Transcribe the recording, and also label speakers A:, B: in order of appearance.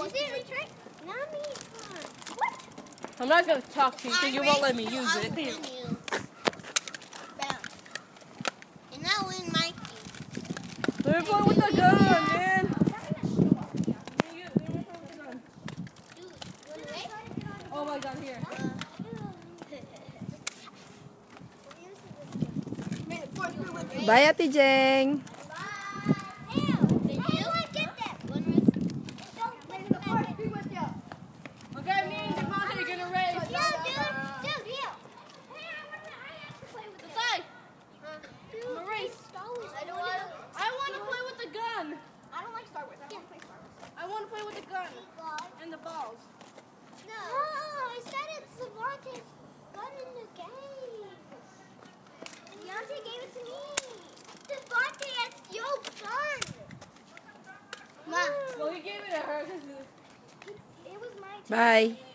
A: Is it retract? Mommy, what?
B: I'm not gonna talk to you because you won't let me use it.
A: And I win my team.
B: Let me play with the gun, man. Oh my god, here.
C: Bye, Ate Jeng.
B: Okay, me and Devontae are gonna race. I want to play with the gun.
A: I don't like Star Wars. I want to play Star Wars.
B: I want to play with the gun and the balls.
A: No, I said it's Devontae's gun in the game. Deontay gave it to me. Devontae, it's your gun. Mom.
B: Well, he gave it to her.
A: It was my turn.
C: Bye.